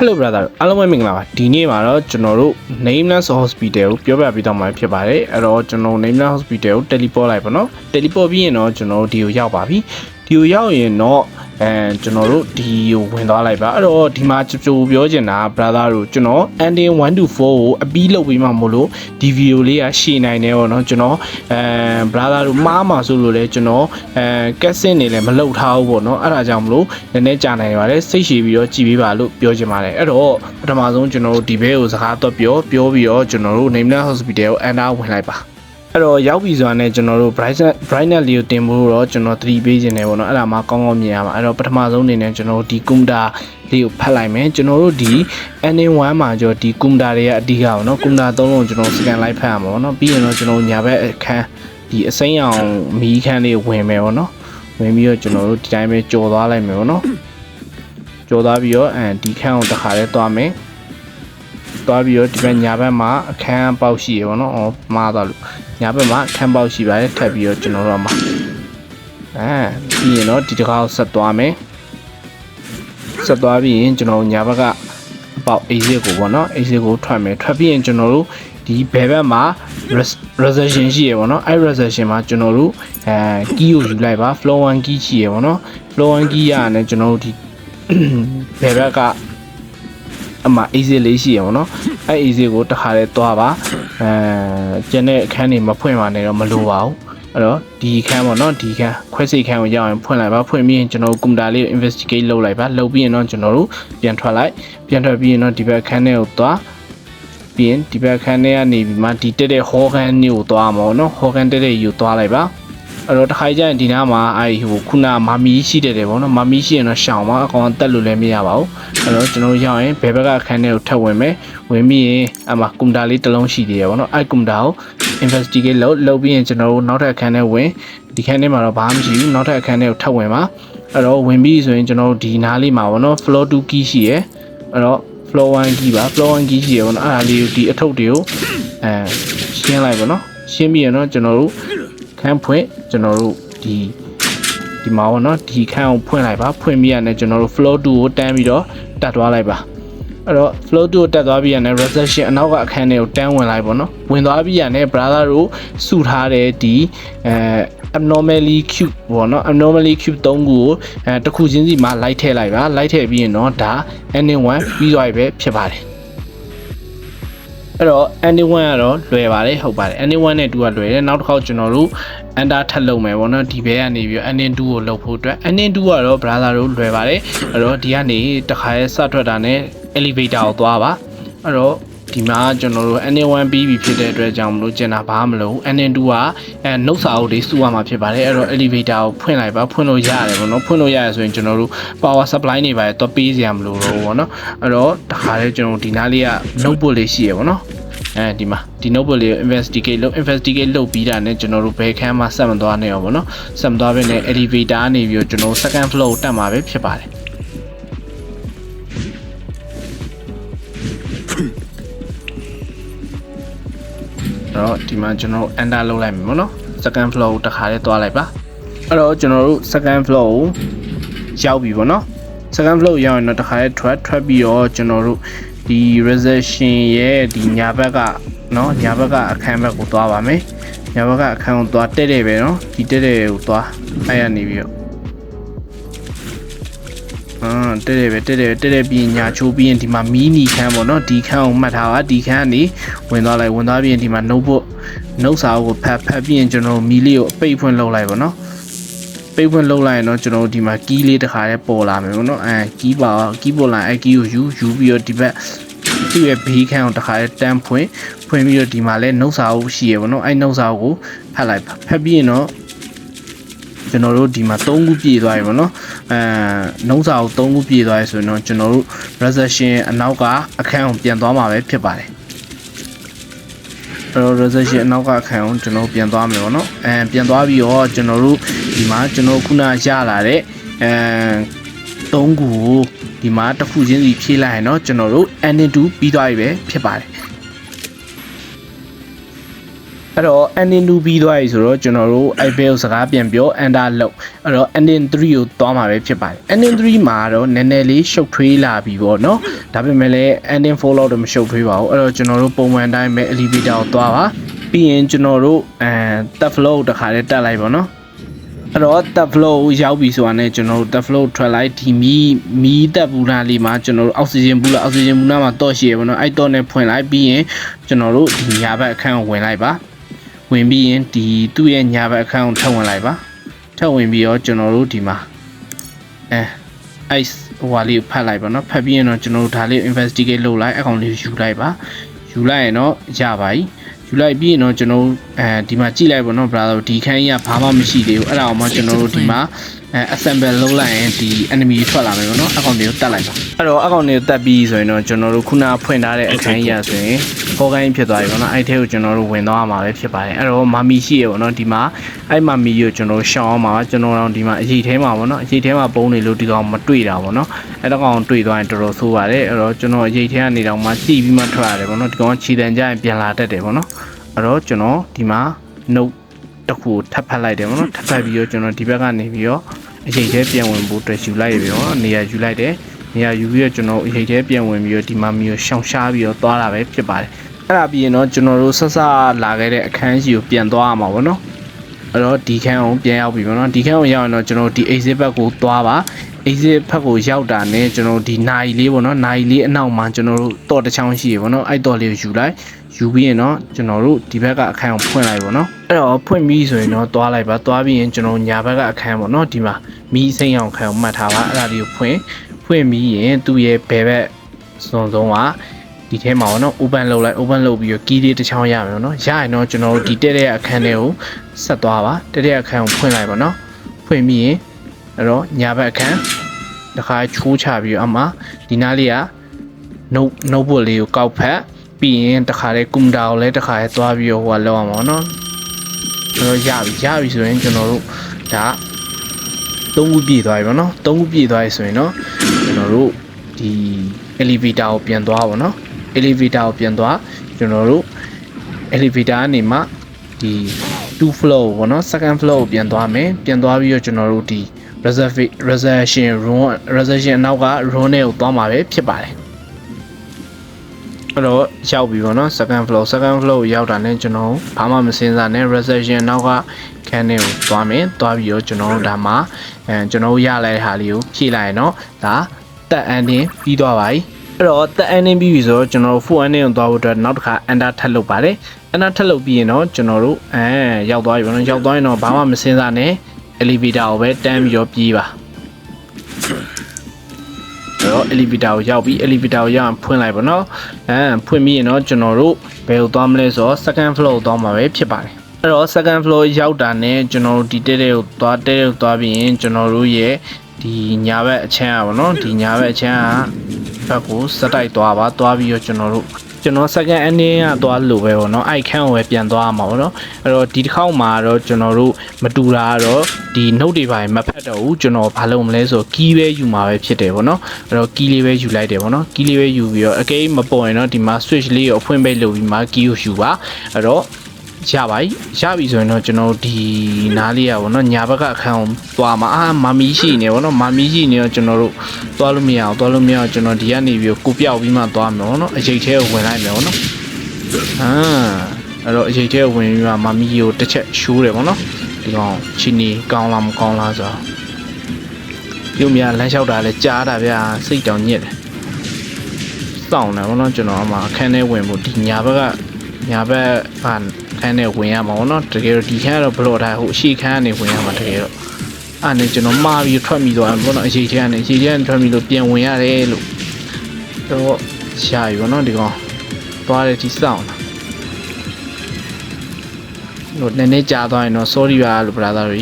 Hello brother အားလုံးပဲမင်္ဂလာပါဒီနေ့မှာတော့ကျွန်တော်တို့ Nameless Hospital ကိုပြောပြပေးတော့မှာဖြစ်ပါတယ်အဲ့တော့ကျွန်တော် Nameless Hospital ကို teleport လိုက်ပါနော် teleport ပြီးရင်တော့ကျွန်တော်တို့ဒီကိုရောက်ပါပြီဒီကိုရောက်ရင်တော့ကျွန်တော်တို့ဒီကိုဝင်သွားလိုက်ပါအဲ့တော့ဒီမှာကြိုပြောချင်တာ brother တို့ကျွန်တော် ending 1 to 4ကိုအပြီးလုပ်ပြီးမှမို့လို့ဒီ video လေးကရှည်နိုင်တယ်ပေါ့နော်ကျွန်တော်brother တို့မှားမှာဆိုလို့လဲကျွန်တော်ကက်ဆစ်နေလဲမလုပ်ထားဘူးပေါ့နော်အဲ့ဒါကြောင့်မလို့နည်းနည်းကြာနိုင်ပါတယ်စိတ်ရှည်ပြီးတော့ကြည်ပေးပါလို့ပြောချင်ပါတယ်အဲ့တော့ပထမဆုံးကျွန်တော်တို့ဒီဘဲကိုစကားတော့ပြောပြီးတော့ကျွန်တော်တို့ Nameless Hospital ကို enter ဝင်လိုက်ပါအဲ့တော့ရောက်ပြီဆိုတာနဲ့ကျွန်တော်တို့ brightness လေးကိုတင်ဖို့တော့ကျွန်တော်3ပေးခြင်းတယ်ပေါ့နော်အဲ့ဒါမှကောင်းကောင်းမြင်ရမှာအဲ့တော့ပထမဆုံးအနေနဲ့ကျွန်တော်တို့ဒီ computer လေးကိုဖတ်လိုက်မယ်ကျွန်တော်တို့ဒီ ending 1မှာကျွန်တော်ဒီ computer တွေကအဓိကပေါ့နော် computer 3လုံးကျွန်တော် scan လိုက်ဖတ်ရမှာပေါ့နော်ပြီးရင်တော့ကျွန်တော်ညာဘက်အခန်းဒီအစိမ်းအောင်မီးခန်းလေးဝင်မယ်ပေါ့နော်ဝင်ပြီးတော့ကျွန်တော်တို့ဒီတိုင်းပဲကြော်သွားလိုက်မယ်ပေါ့နော်ကြော်သွားပြီးတော့ဒီခန်းကိုတစ်ခါလဲသွားမယ်သွားပြီးတော့ဒီဘက်ညာဘက်မှာအခန်းပေါက်ရှိရပေါ့နော်မှားသွားလို့ညာဘက်မှာအခန်းပေါက်ရှိပါတယ်ထပ်ပြီးတော့ကျွန်တော်တို့မှာပြီးရင်တော့ဒီတစ်ခါဆက်သွားမယ်ဆက်သွားပြီးရင်ကျွန်တော်ညာဘက်ကအပေါက် exit ကိုပေါ့နော် exit ကိုထွက်မယ်ထွက်ပြီးရင်ကျွန်တော်တို့ဒီဘယ်ဘက်မှာ reservation ရှိရပေါ့နော်အဲ့ reservation မှာကျွန်တော်တို့key ကိုယူလိုက်ပါ flow 1 key ရှိရပေါ့နော် flow 1 key ရတယ်ကျွန်တော်တို့ဒီဘယ်ဘက်ကအမှ exit လေးရှိရပေါ့နော်အဲ့ exit ကိုတစ်ခါလေးသွားပါကျန်တဲ့အခန်းတွေမဖွင့်ပါနဲ့တော့မလိုပါဘူးအဲ့တော့ဒီခန်းပေါ့နော်ဒီခန်းခွဲစိတ်ခန်းကိုရောက်ရင်ဖွင့်လိုက်ပါဖွင့်ပြီးရင်ကျွန်တော်တို့ computer လေးကို investigate လုပ်လိုက်ပါလုပ်ပြီးရင်တော့ကျွန်တော်တို့ပြန်ထွက်လိုက်ပြန်ထွက်ပြီးရင်တော့ဒီဘက်ခန်းထဲကိုသွားပြီးရင်ဒီဘက်ခန်းထဲကနေပြီးမှဒီတက်တဲ့ hall ခန်းမျိုးကိုသွားမှာပေါ့နော် hall ခန်းတက်တဲ့ယူသွားလိုက်ပါအဲ့တော့တစ်ခါကျရင်ဒီနားမှာခုနမာမီရှိတယ်ပေါ့နော်မာမီရှိရင်တော့ရှောင်းပါအကောင်တက်လို့လည်းမရပါဘူးအဲ့တော့ကျွန်တော်ရောက်ရင်ဘယ်ဘက်ကခန်းထဲကိုထပ်ဝင်မယ်ဝင်ပြီးရင်အမှကွန်ပျူတာလေးတစ်လုံးရှိသေးတယ်ပေါ့နော်အဲ့ကွန်ပျူတာကို investigate လုပ်ပြီးရင်ကျွန်တော်တို့နောက်ထပ်အခန်းထဲဝင်ဒီခန်းထဲမှာတော့ဘာမှမရှိဘူးနောက်ထပ်အခန်းထဲကိုထပ်ဝင်ပါအဲ့တော့ဝင်ပြီးဆိုရင်ကျွန်တော်တို့ဒီနားလေးမှာပေါ့နော် floor 2 key ရှိရယ်အဲ့တော့ floor 1 key ပါ floor 1 key ရှိရယ်ပေါ့နော်အဲ့ဒါလေးဒီအထုပ်တွေကိုရှင်းလိုက်ပေါ့နော်ရှင်းပြီးရင်တော့ကျွန်တော်တို့ခန်းဖွင့်ကျွန်တော်တို့ဒီမှာပေါ့နော်ဒီခန်းကိုဖွင့်လိုက်ပါဖွင့်ပြီးရတယ်ကျွန်တော်တို့ floor 2ကိုတန်းပြီးတော့တက်သွားလိုက်ပါအဲ့တော့ floor 2ကိုတက်သွားပြီးရတယ် reception အနောက်ကအခန်းထဲကိုတန်းဝင်လိုက်ပေါ့နော်ဝင်သွားပြီးရတယ် brother တို့စုထားတဲ့ဒီabnormally cube ပေါ့နော် abnormally cube 3ခုကိုတစ်ခုချင်းစီမှာလိုက်ထည့်လိုက်ပါလိုက်ထည့်ပြီးရင်တော့ဒါ ending 1ပြီးသွားပြီပဲဖြစ်ပါတယ်အဲ့တော့ ending 1ကတော့လွယ်ပါတယ်ဟုတ်ပါတယ် ending 1နဲ့2ကလွယ်တယ်နောက်တစ်ခေါက်ကျွန်တော်တို့ enter ထပ်လုပ်မယ်ပေါ့နော်ဒီဘဲကနေပြီး ending 2ကိုလုပ်ဖို့အတွက် ending 2ကတော့ brother တို့လွယ်ပါတယ်အဲ့တော့ဒီကနေတခါရဲစထွက်တာနဲ့ elevator ကိုသွားပါအဲ့တော့ဒီမှာကျွန်တော်တို့ ending 1ပြီးပြီဖြစ်တဲ့အတွက်ကြောင့်မလို့ကျန်တာဘာမှမလုပ်ဘူး ending 2ကနှုတ်စာအုပ်တွေစုရမှာဖြစ်ပါတယ်အဲ့တော့ elevator ကိုဖွင့်လိုက်ပါဖွင့်လို့ရတယ်ပေါ့နော်ဖွင့်လို့ရတယ်ဆိုရင်ကျွန်တော်တို့ power supply တွေပါတော့ပေးစရာမလိုတော့ဘူးပေါ့နော်အဲ့တော့တခါလဲကျွန်တော်ဒီနားလေးက notebook လေးရှိရပေါ့နော်ဒီမှာဒီ notebook လေးကို investigate လုပ်ပြီးတာနဲ့ကျွန်တော်တို့ဘယ်ခန်းမှာဆက်မသွားနေအောင်ပေါ့နော်ဆက်မသွားဘဲနဲ့ elevator ကနေပြီးတော့ကျွန်တော် second floor ကိုတက်မှာပဲဖြစ်ပါတယ်အဲ့တော့ဒီမှာကျွန်တော်တို့ enter လုပ်လိုက်မယ်ပေါ့နော် second floor ကိုတစ်ခါလေးသွားလိုက်ပါအဲ့တော့ကျွန်တော်တို့ second floor ကိုရောက်ပြီပေါ့နော် second floor ရောက်ရင်တော့တစ်ခါလေးထွက်ပြီးတော့ကျွန်တော်တို့ဒီ reception ရဲ့ဒီညာဘက်ကနော်ညာဘက်ကအခန်းဘက်ကိုသွားပါမယ်ညာဘက်ကအခန်းကိုသွားတက်တယ်ပဲနော်ဒီတက်တယ်ကိုသွားအဲ့ရနေပြီးတော့တက်တယ်ပြီးညာချိုးပြီးရင်ဒီမှာမီနီခန်းပေါ့နော်ဒီခန်းကိုမှတ်ထားပါဒီခန်းကနေဝင်သွားပြီးရင်ဒီမှာ notebook နှုတ်စာအုပ်ကိုဖတ်ပြီးရင်ကျွန်တော်မီလေးကိုအပိတ်ဖွင့်လုပ်လိုက်ပေါ့နော်ပိတ်ဖွင့်လုပ်လိုက်ရင်တော့ကျွန်တော်တို့ဒီမှာ key လေးတစ်ခါလေးပေါ်လာမယ်ပေါ့နော်key ပေါ်လာkey ကိုယူပြီးတော့ဒီဘက်သူ့ရဲ့ဘေးခန်းကိုတစ်ခါလေးတန်းဖွင့်ပြီးတော့ဒီမှာလဲနှုတ်စာအုပ်ရှိရပေါ့နော်နှုတ်စာအုပ်ကိုဖတ်လိုက်ပါဖတ်ပြီးရင်တော့ကျွန်တော်တို့ဒီမှာ3ခုပြည့်သွားပြီပေါ့နော်နှုတ်စာအုပ်3ခုပြည့်သွားပြီဆိုရင်တော့ကျွန်တော်တို့ reception အနောက်ကအခန်းကိုပြန်သွားမှာပဲဖြစ်ပါတယ်အဲ့တော့ reception အနောက်ကအခန်းကိုကျွန်တော်ပြန်သွားမယ်ပေါ့နော်ပြန်သွားပြီးတော့ကျွန်တော်တို့ဒီမှာကျွန်တော်ခုနရလာတဲ့3ခုကိုဒီမှာတစ်ခုချင်းစီဖြည့်လိုက်ရင်တော့ကျွန်တော်တို့ ending 2ပြီးသွားပြီပဲဖြစ်ပါတယ် အဲ့တော့ ending 2ပြီးသွားပြီဆိုတော့ကျွန်တော်တို့အဲ့ဘဲကိုစကားပြန်ပြော enter လုပ်အဲ့တော့ ending 3ကိုသွားမှာပဲဖြစ်ပါတယ် ending 3မှာတော့နည်းနည်းလေးရှုပ်ထွေးလာပြီပေါ့နော်ဒါပေမဲ့လည်း ending 4လောက်တော့မရှုပ်ထွေးပါဘူးအဲ့တော့ကျွန်တော်တို့ပုံမှန်တိုင်းပဲ elevator ကိုသွားပါပြီးရင်ကျွန်တော်တို့third floor တခါလေးတက်လိုက်ပါနော်အဲ့တော့ third floor ကိုရောက်ပြီဆိုတာနဲ့ကျွန်တော်တို့ third floor ထွက်လိုက်ဒီမီးတက်ဘူးလားလေးမှာကျွန်တော်တို့ oxygen ဘူးလား oxygen ဘူးလားမှာတော့ရှိရပါတော့အဲ့တော့နဲ့ဖွင့်လိုက်ပြီးရင်ကျွန်တော်တို့ဒီညာဘက်အခန်းကိုဝင်လိုက်ပါဝင်ပြီးရင်ဒီသူ့ရဲ့ညာဘက်အခန်းကိုထပ်ဝင်လိုက်ပါထပ်ဝင်ပြီးတော့ကျွန်တော်တို့ဒီမှာအဲ့ဟိုဟာလေးကိုဖတ်လိုက်ပါနော်ဖတ်ပြီးရင်တော့ကျွန်တော်တို့ဒါလေး investigate လုပ်လိုက်အကောင်လေးယူလိုက်ပါယူလိုက်ရင်တော့ရပါပြီယူလိုက်ပြီးရင်တော့ကျွန်တော်ဒီမှာကြည့်လိုက်ပါတော့ brother ဒီခန်းကြီးကဘာမှမရှိသေးဘူးအဲ့ဒါအောင်မှကျွန်တော်တို့ဒီမှာassemble လုပ်လိုက်ရင်ဒီ enemy ထွက်လာမယ်ပေါ့နော်အကောင်တွေကိုတက်လိုက်ပါအဲ့တော့အကောင်တွေကိုတက်ပြီးဆိုရင်တော့ကျွန်တော်တို့ခုနဖွင့်ထားတဲ့အခန်းကြီးရဆိုရင်ဟောကိုင်းဖြစ်သွားပြီပေါ့နော်အဲ့ထဲကိုကျွန်တော်တို့ဝင်သွားမှာပဲဖြစ်ပါတယ်အဲ့တော့မာမီရှိရပေါ့နော်ဒီမှာအဲ့မာမီကိုကျွန်တော်တို့ရှောင်းအောင်ပါကျွန်တော်တို့ဒီမှာအရေးထဲမှာပေါ့နော်အရေးထဲမှာပုံနေလို့ဒီကောင်မတွေ့တာပေါ့နော်အဲ့တော့ကောင်တွေ့သွားရင်တော်တော်ဆိုးပါတယ်အဲ့တော့ကျွန်တော်အရေးထဲကနေတော့မှကြည့်ပြီးမှထွက်ရတယ်ပေါ့နော်ဒီကောင်ခြေတန်းကြရင်ပြန်လာတတ်တယ်ပေါ့နော်အဲ့တော့ကျွန်တော်ဒီမှာ note တစ်ခုထပ်ဖတ်လိုက်တယ်ပေါ့နော်ထပ်ဖတ်ပြီးတော့ကျွန်တော်ဒီဘက်ကနေပြီးတော့အရေးထဲပြန်ဝင်ဖို့အတွက်ယူလိုက်ပြီပေါ့နေရာယူလိုက်တယ်နေရာယူပြီးတော့ကျွန်တော်အရေးထဲပြန်ဝင်ပြီးတော့ဒီမှာမျိုးရှောင်ရှားပြီးတော့သွားတာပဲဖြစ်ပါတယ်အဲ့ဒါပြီးရင်တော့ကျွန်တော်တို့ဆက်စလာခဲ့တဲ့အခန်းကြီးကိုပြန်သွားရမှာပေါ့နော်အဲ့တော့ဒီခန်းကိုပြန်ရောက်ပြီပေါ့နော်ဒီခန်းကိုရောက်ရင်တော့ကျွန်တော်ဒီ exit ဘက်ကိုသွားပါ exit ဘက်ကိုရောက်တာနဲ့ကျွန်တော်ဒီနိုင်လေးပေါ့နော်နိုင်လေးအနောက်မှာကျွန်တော်တို့တော့တစ်ချောင်းရှိရပေါ့နော်အဲ့တော့လေးကိုယူလိုက်ယူပြီးရင်တော့ကျွန်တော်တို့ဒီဘက်ကအခန်းကိုဖွင့်လိုက်ပေါ့နော်အဲ့တော့ဖွင့်ပြီးဆိုရင်တော့သွားလိုက်ပါသွားပြီးရင်ကျွန်တော်ညာဘက်ကအခန်းပေါ့နော်ဒီမှာမီးစိမ်းအောင်ခန်းကိုမှတ်ထားပါအဲ့ဒါလေးကိုဖွင့်ပြီးရင်သူ့ရဲ့ဘယ်ဘက်စုံကဒီထဲမှာပေါ့နော် open လုပ်လိုက် open လုပ်ပြီးတော့ key လေးတစ်ချောင်းရမယ်ပေါ့နော်ရရင်တော့ကျွန်တော်တို့ဒီတက်တဲ့အခန်းတွေကိုဆက်သွားပါတက်တဲ့အခန်းကိုဖွင့်လိုက်ပါနော်ဖွင့်ပြီးရင်အဲ့တော့ညာဘက်အခန်းတစ်ခါချိုးချပြီးတော့အမှဒီနားလေးက notebook လေးကိုကောက်ဖက်ပြီးရင်တခါလေကွန်ပျူတာကိုလည်းတခါလေသွားပြီးတော့ဟိုကလောက်အောင်ပါနော်အဲ့တော့ရပြီဆိုရင်ကျွန်တော်တို့ဒါ3ခုပြည့်သွားပြီပေါ့နော်3ခုပြည့်သွားပြီဆိုရင်တော့ကျွန်တော်တို့ဒီ elevator ကိုပြန်သွားပါနော် elevator ကိုပြန်သွားကျွန်တော်တို့ elevator ကနေမှဒီ 2 floor ပေါ့နော် second floor ကိုပြန်သွားမယ်ပြန်သွားပြီးတော့ကျွန်တော်တို့ဒီ reservation room အနောက်က room နဲ့ကိုသွားမှာပဲဖြစ်ပါတယ်အဲ့တော့ရောက်ပြီပေါ့နော် second floor ကိုရောက်တာနဲ့ကျွန်တော်ဘာမှမစင်စားနဲ့ reception နောက်ကခန်းထဲကိုသွားမယ်သွားပြီးတော့ကျွန်တော်တို့ဒါမှာကျွန်တော်ရလိုက်တဲ့ဟာလေးကိုဖြည့်လိုက်ရင်တော့ဒါတက် ending ပြီးသွားပါပြီအဲ့တော့တက် ending ပြီးပြီဆိုတော့ကျွန်တော်တို့ full ending ကိုသွားဖို့အတွက်နောက်တစ်ခါ enter ထပ်လုပ်ပါတယ် enter ထပ်လုပ်ပြီးရင်တော့ကျွန်တော်တို့ရောက်သွားပြီပေါ့နော်ရောက်သွားရင်တော့ဘာမှမစင်စားနဲ့ elevator ကိုပဲတန်းပြီးတော့ပြေးပါတော့ elevator ကိုရောက်ပြီး elevator ကိုရောက်ဖွင့်လိုက်ပါတော့ဖွင့်ပြီးရင်တော့ကျွန်တော်တို့ဘယ်ကိုသွားမလဲဆိုတော့ second floor ကိုသွားမှာပဲဖြစ်ပါတယ်အဲ့တော့ second floor ရောက်တာနဲ့ကျွန်တော်တို့ဒီတဲကိုသွားပြီးရင်ကျွန်တော်တို့ရဲ့ဒီညာဘက်အချမ်းอ่ะဗောနော်ဒီညာဘက်အချမ်းอ่ะဘက်ကိုစက်တိုက်သွားပြီးတော့ကျွန်တော် second ending ကသွားလို့ပဲဗောနော်အဲ့ခန်းကိုပဲပြန်သွားမှာဗောနော်အဲ့တော့ဒီတစ်ခေါက်မှာတော့ကျွန်တော်တို့မတူတာကတော့ဒီ note တွေပါမဖတ်တော့ဘူးကျွန်တော်ဘာလုပ်မလဲဆို key ပဲယူမှာပဲဖြစ်တယ်ဗောနော်အဲ့တော့ key လေးပဲယူလိုက်တယ်ဗောနော် key လေးပဲယူပြီးတော့အကိမပေါ်ရင်တော့ဒီမှာ switch လေးကိုအဖွင့်ပိတ်လုပ်ပြီးမှ key ကိုယူပါအဲ့တော့ရပြီဆိုရင်တော့ကျွန်တော်ဒီနားလေးရပါတော့ညာဘက်ကအခန်းကိုသွားမှာမာမီရှိနေပါတော့မာမီရှိနေတော့ကျွန်တော်တို့သွားလို့မရအောင်ကျွန်တော်ဒီကနေပြီးကိုပြောက်ပြီးမှသွားမယ်ပေါ့နော်အရေးထဲကိုဝင်လိုက်မယ်ပေါ့နော်အဲ့တော့အရေးထဲကိုဝင်ပြီးမှမာမီကိုတစ်ချက်ရှိုးတယ်ပေါ့နော်ဒီကောင်ချီနီကောင်းလားမကောင်းလားဆိုတော့ပြုံးမြလမ်းလျှောက်တာလဲကြားတာဗျာစိတ်တောင်ညစ်တယ်စောင့်တယ်ပေါ့နော်ကျွန်တော်အမှအခန်းထဲဝင်ဖို့ဒီညာဘက်ကခန်းနဲ့ဝင်ရမှာပေါ့နော်တကယ်တော့ဒီခန်းကတော့ဘလော့ထားဟိုအရှိခန်းကနေဝင်ရမှာတကယ်တော့အဲ့နဲ့ကျွန်တော်မှားပြီးထွက်မိသွားတယ်ပေါ့နော်အရှိခန်းနဲ့ထွက်မိလို့ပြန်ဝင်ရတယ်လို့တော့ရှာပြီပေါ့နော်ဒီကောင်သွားတယ်ဒီစောင့်လို့နည်းနည်းကြာသွားရင်တော့ sorry ပါလို့ brother တို့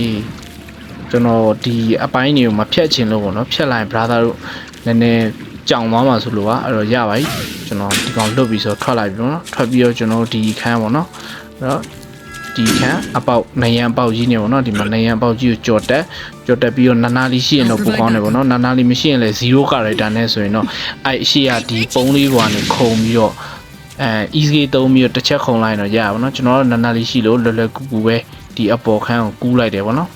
ကျွန်တော်ဒီအပိုင်းတွေကိုမဖြတ်ချင်လို့ပေါ့နော်ဖြတ်လိုက် brother တို့နည်းနည်းကြောင်သွားမှာဆိုလို့အဲ့တော့ရပါပြီကျွန်တော်ဒီကောင်လွတ်ပြီးဆိုထွက်လိုက်ပြီနော်ထွက်ပြီးတော့ကျွန်တော်ဒီခန်းပေါ့နော်အဲ့တော့ဒီခန်းအပေါက်နယံပေါက်ကြီးနေပေါ့နော်ဒီမှာနယံပေါက်ကြီးကိုကြော်တက်ပြီးတော့နာနာလေးရှိရင်တော့ပိုကောင်းတယ်ပေါ့နော်နာနာလေးမရှိရင်လည်း0 character နဲ့ဆိုရင်တော့အဲ့အရှိရဒီပုံးလေးပေါ်ကနေခုံပြီးတော့ easy သုံးပြီးတော့တစ်ချက်ခုံလိုက်တော့ရပါတော့ကျွန်တော်တို့နာနာလေးရှိလို့လွယ်လွယ်ကူကူပဲဒီအပေါ်ခန်းကိုကူးလိုက်တယ်ပေါ့နော်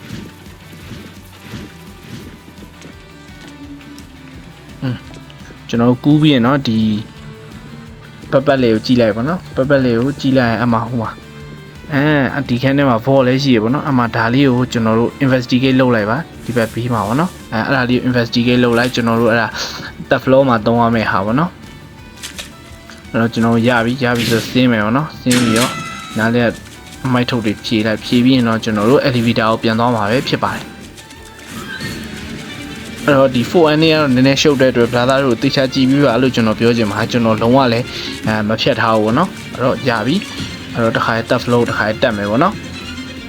ကျွန်တော်ကူးပြီးရင်တော့ဒီပတ်လေးကိုကြည့်လိုက်ပါနော်ပတ်လေးကိုကြည့်လိုက်ရင်အမှဟိုမှာဒီခန်းထဲမှာ vol လည်းရှိရပါတော့အမှဒါလေးကိုကျွန်တော်တို့ investigate လုပ်လိုက်ပါဒီဘက်ပြီးမှာပေါ့နော်အဲ့ဒါလေးကို investigate လုပ်လိုက်ကျွန်တော်တို့အဲ့ဒါ third floor မှာသုံးရမယ့်ဟာပေါ့နော်အဲ့တော့ကျွန်တော်ရပြီဆိုစင်းမယ်ပေါ့နော်စင်းပြီးတော့နားလေးအမိုက်ထုတ်တွေဖြည့်လိုက်ဖြည့်ပြီးရင်တော့ကျွန်တော်တို့ elevator ကိုပြန်သွားမှာပဲဖြစ်ပါတယ်အဲ့တော့ဒီ 4N နဲ့ကတော့နည်းနည်းရှုပ်တဲ့အတွက် brother တို့တေချာကြည့်ပြီးပါလို့ကျွန်တော်ပြောချင်မှာကျွန်တော်လုံးဝလည်းမဖြတ်ထားဘူးပေါ့နော်အဲ့တော့ရပြီအဲ့တော့တစ်ခါ third floor တစ်ခါတက်မယ်ပေါ့နော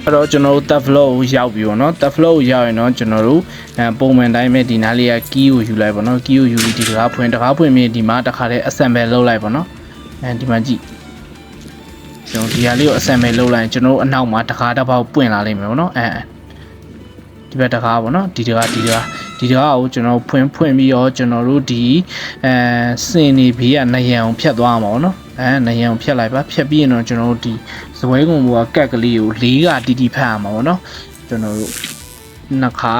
်အဲ့တော့ကျွန်တော်တို့ third floor ကိုရောက်ပြီပေါ့နော် third floor ကိုရောက်ရင်တော့ကျွန်တော်တို့ပုံမှန်တိုင်းပဲဒီနားလေးက key ကိုယူလိုက်ပေါ့နော် key ကိုယူပြီးဒီတကားဖွင့်ပြီးဒီမှာတစ်ခါတည်း assemble လုပ်လိုက်ပေါ့နော်ဒီမှာကြည့်ကျွန်တော်ဒီဟာလေးကို assemble လုပ်လိုက်ရင်ကျွန်တော်တို့အနောက်မှာတကားတစ်ပေါက်ပွင့်လာလိမ့်မယ်ပေါ့နော်ဒီဘက်တကားပေါ့နော်ဒီတကားကိုကျွန်တော်ဖွင့်ပြီးတော့ကျွန်တော်တို့ဒီစင်နေဘေးကနယံကိုဖြတ်သွားမှာပေါ့နော်နယံကိုဖြတ်လိုက်ပါဖြတ်ပြီးရင်တော့ကျွန်တော်တို့ဒီဇပွဲကုံဘောကကက်ကလေးကို၄ကတီတီဖတ်ရမှာပေါ့နော်ကျွန်တော်တို့နှစ်ခါ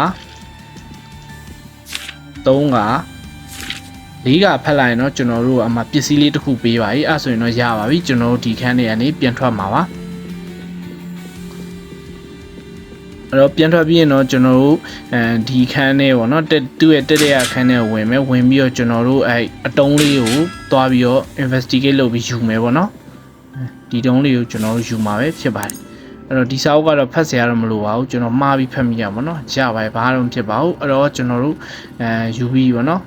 ၃က၄ကဖတ်လိုက်ရင်တော့ကျွန်တော်တို့အမှပစ္စည်းလေးတစ်ခုပေးပါပြီအဲ့ဆိုရင်တော့ရပါပြီကျွန်တော်တို့ဒီခန်းထဲကနေပြန်ထွက်မှာပါအဲ့တော့ပြန်ထွက်ပြီးရင်တော့ကျွန်တော်တို့ဒီခန်းထဲပေါ့နော်သူ့ရဲ့တက်တဲ့ခန်းထဲဝင်မယ်ဝင်ပြီးတော့ကျွန်တော်တို့အတုံးလေးကိုသွားပြီးတော့ investigate လုပ်ပြီးယူမယ်ပေါ့နော်ဒီတုံးလေးကိုကျွန်တော်တို့ယူမှာပဲဖြစ်ပါတယ်အဲ့တော့ဒီစာအုပ်ကတော့ဖတ်စရာတော့မလိုပါဘူးကျွန်တော်မှားပြီးဖတ်မိရပါတော့ရပါတယ်ဘာမှမဖြစ်ပါဘူးအဲ့တော့ကျွန်တော်တို့ယူပြီးပေါ့နော်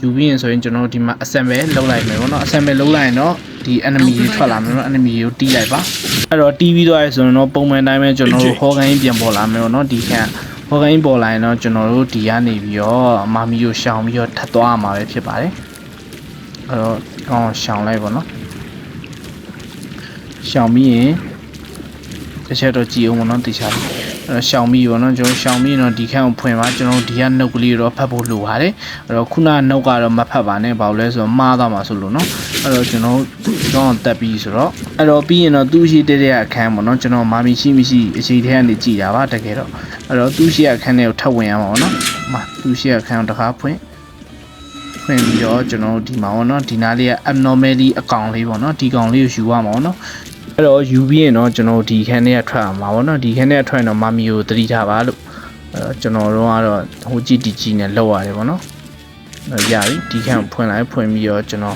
ယူပြီးရင်ဆိုရင်ကျွန်တော်တို့ဒီမှာ assemble လုပ်လိုက်မယ်ပေါ့နော် assemble လုပ်လိုက်ရင်တော့ဒီ enemy တွေထွက်လာမယ်နော် enemy ကိုတီးလိုက်ပါအဲ့တော့တီးပြီးသွားရဆိုရင်တော့ပုံမှန်တိုင်းပဲကျွန်တော်တို့ဟော်ဂိုင်းပြန်ပေါ်လာမယ်ပေါ့နော်ဒီခန့်ဟော်ဂိုင်းပေါ်လာရင်တော့ကျွန်တော်တို့ဒီကနေပြီးတော့မာမီကိုရှောင်ပြီးတော့ထပ်သွားရမှာပဲဖြစ်ပါတယ်အဲ့တော့ရှောင်လိုက်ပေါ့နော်ရှောင်ပြီးရင်တစ်ချက်တော့ကြည့်အောင်ပေါ့နော်တခြားအဲ့တော့ရှောင်ပြီးပေါ့နော်ကျွန်တော်ရှောင်ပြီးတော့ဒီခန်းကိုဖွင့်ပါကျွန်တော်ဒီကနှုတ်ကလေးတော့ဖတ်ဖို့လိုပါတယ်အဲ့တော့ခုနနှုတ်ကတော့မဖတ်ပါနဲ့ဘာလို့လဲဆိုတော့မှားသွားမှာဆိုလို့နော်အဲ့တော့ကျွန်တော်တက်ပြီးဆိုတော့အဲ့တော့ပြီးရင်တော့သူ့ရှိတဲ့အခန်းပေါ့နော်ကျွန်တော်မာမီရှိမရှိအချိန်ထဲကနေကြည်တာပါတကယ်တော့အဲ့တော့သူ့ရှိအခန်းထဲကိုထပ်ဝင်ရမှာပေါ့နော်သူ့ရှိအခန်းကိုတစ်ခါဖွင့်ပြီးတော့ကျွန်တော်ဒီမှာပေါ့နော်ဒီနားလေးက abnormally အကောင်လေးပေါ့နော်ဒီကောင်လေးကိုယူရမှာပေါ့နော်အဲ့တော့ယူပြီးရင်တော့ကျွန်တော်ဒီခန်းထဲကထွက်အောင်ပါဗောနော်ဒီခန်းထဲကထွက်ရင်တော့မာမီကိုသတိထားပါလို့အဲ့တော့ကျွန်တော်တို့ကတော့ဟိုကြည့်ဒီကြည့်နဲ့လောက်ရတယ်ဗောနော်အဲ့ရပြီဒီခန်းကိုဖွင့်ပြီးတော့ကျွန်တော်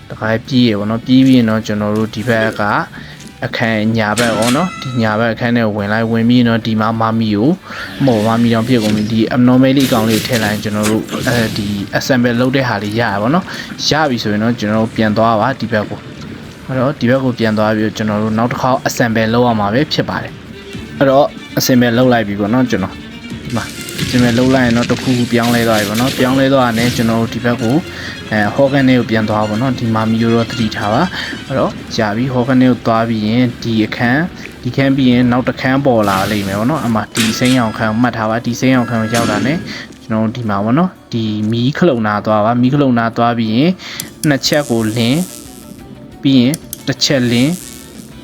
တခါပြေးရဗောနော်ပြေးပြီးရင်တော့ကျွန်တော်တို့ဒီဘက်ကအခန်းညာဘက်ဗောနော်ဒီညာဘက်အခန်းထဲဝင်ပြီးတော့ဒီမှာမာမီကိုမာမီတောင်ဖြစ်ကုန်ပြီဒီ abnormally အကောင်လေးထည့်လိုက်ကျွန်တော်တို့ဒီ assemble လုပ်တဲ့ဟာလေးရရဗောနော်ရပြီဆိုရင်တော့ကျွန်တော်တို့ပြန်သွားပါဒီဘက်ကိုအဲ့တော့ဒီဘက်ကိုပြန်သွားပြီးကျွန်တော်တို့နောက်တစ်ခါ assemble လုပ်ရမှာပဲဖြစ်ပါတယ်အဲ့တော့ assemble လုပ်လိုက်ပြီပေါ့နော်ကျွန်တော်ဒီမှာ assemble လုပ်လိုက်ရင်တော့တစ်ခုခုပြောင်းလဲသွားပြီပေါ့နော်ပြောင်းလဲသွားတာနဲ့ကျွန်တော်တို့ဒီဘက်ကိုHogan ကိုပြန်သွားပါတော့ဒီမာမီကိုတော့သတိထားပါအဲ့တော့ကြာပြီ Hogan ကိုသွားပြီးရင်ဒီအခန်းပြီးရင်နောက်တစ်ခန်းပေါ်လာလိမ့်မယ်ပေါ့နော်အမှဒီစိမ်းအောင်ခန်းမှတ်ထားပါဒီစိမ်းအောင်ခန်းကိုရောက်တာနဲ့ကျွန်တော်ဒီမှာပေါ့နော်ဒီမီးခလုံနာသွားပါမီးခလုံနာသွားပြီးရင်နှစ်ချက်ကိုလင်းပြီးရင်တစ်ချက်လင်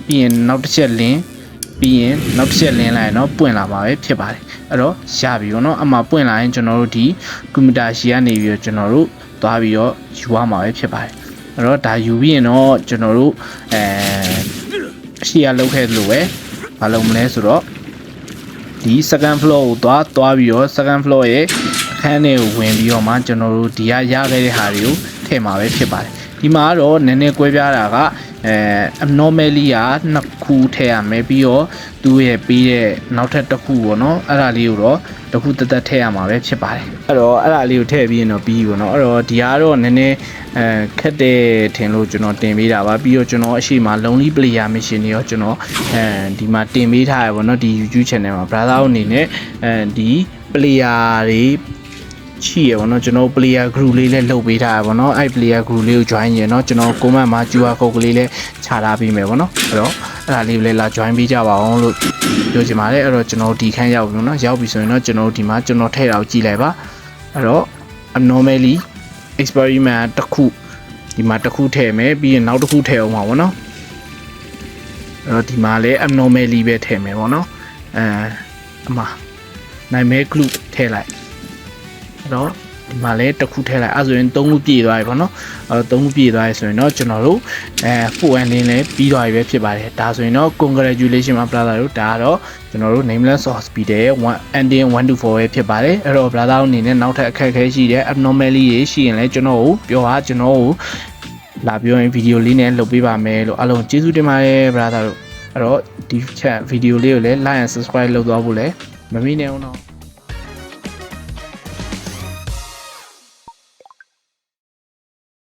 းပြီးရင်နောက်တစ်ချက်လင်းပြီးရင်နောက်တစ်ချက်လင်းလိုက်တော့ပွင့်လာမှာပဲဖြစ်ပါတယ်အဲ့တော့ရပြီပေါ့နော်အမှပွင့်လာရင်ကျွန်တော်တို့ဒီကွန်ပျူတာရှီကနေပြီးတော့ကျွန်တော်တို့သွားပြီးတော့ယူရမှာပဲဖြစ်ပါတယ်အဲ့တော့ဒါယူပြီးရင်တော့ကျွန်တော်တို့ရှီကလောက်ခဲ့လို့ပဲမလုပ်မလဲဆိုတော့ဒီ second floor ကိုသွားပြီးတော့ second floor ရဲ့အခန်းထဲကိုဝင်ပြီးတော့မှကျွန်တော်တို့ဒီရခဲ့တဲ့ဟာတွေကိုထည့်မှာပဲဖြစ်ပါတယ်ဒီမှာတော့နည်းနည်းကွဲပြားတာကabnormally ကနှစ်ခုထည့်ရမယ်ပြီးတော့သူ့ရဲ့ပြီးတဲ့နောက်ထပ်တစ်ခုပေါ့နော်အဲ့ဒါလေးကိုတော့တစ်ခုတက်ထည့်ရမှာပဲဖြစ်ပါတယ်အဲ့တော့အဲ့ဒါလေးကိုထည့်ပြီးရင်တော့ပြီးပေါ့နော်အဲ့တော့ဒီကတော့နည်းနည်းခက်တဲ့ထင်လို့ကျွန်တော်တင်ပေးတာပါပြီးတော့ကျွန်တော်အရှိမ lonely player mission တွေရောကျွန်တော်ဒီမှာတင်ပေးထားရပေါ့နော်ဒီ YouTube channel မှာ brother အနေနဲ့ဒီ player တွေရှိရပါတော့ကျွန်တော် player group လေးလည်းလုပ်ပေးထားရပါတော့အဲ့ player group လေးကို join ရင်เนาะကျွန်တော် comment မှာ QR code ကလေးလည်းခြာထားပေးမယ်ပေါ့နော်အဲ့တော့အဲ့ဒါလေးလည်းလာ join ပေးကြပါအောင်လို့ပြောချင်ပါတယ်အဲ့တော့ကျွန်တော်ဒီခန်းရောက်ပြီเนาะရောက်ပြီဆိုရင်တော့ကျွန်တော်ဒီမှာကျွန်တော်ထည့်တာကိုကြည့်လိုက်ပါအဲ့တော့ abnormally experiment တစ်ခု ဒီမှာတစ်ခုထည့်မယ်ပြီးရင်နောက်တစ်ခုထည့်အောင်ပါဗောနော်အဲ့တော့ဒီမှာလည်း abnormally ပဲထည့်မယ်ဗောနော်အမှာနိုင်မဲ glue ထည့်လိုက်အဲ့တော့ဒီမှာလည်းတစ်ခုထည့်လိုက်အဲ့ဆိုရင်3ခုပြည့်သွားပြီဗောနော်အဲ့တော့3ခုပြည့်သွားပြီဆိုရင်တော့ကျွန်တော်တို့4 ending လည်းပြီးသွားပြီပဲဖြစ်ပါတယ်ဒါဆိုရင်တော့ congratulation ပါ brother တို့ဒါကတော့ကျွန်တော်တို့ nameless hospital ရဲ့1 ending 1 to 4ပဲဖြစ်ပါတယ်အဲ့တော့ brother တို့အနေနဲ့နောက်ထပ်အခက်အခဲရှိတဲ့ abnormally တွေရှိရင်လည်းကျွန်တော်ကိုပြောပါကျွန်တော်ကိုလာပြောရင်ဗီဒီယိုလေးနဲ့လုပ်ပေးပါမယ်လို့အားလုံးကျေးဇူးတင်ပါတယ် brother တို့အဲ့တော့ဒီ chat ဗီဒီယိုလေးကိုလည်း like and subscribe လုပ်သွားဖို့လည်းမမေ့နဲ့အောင်တော့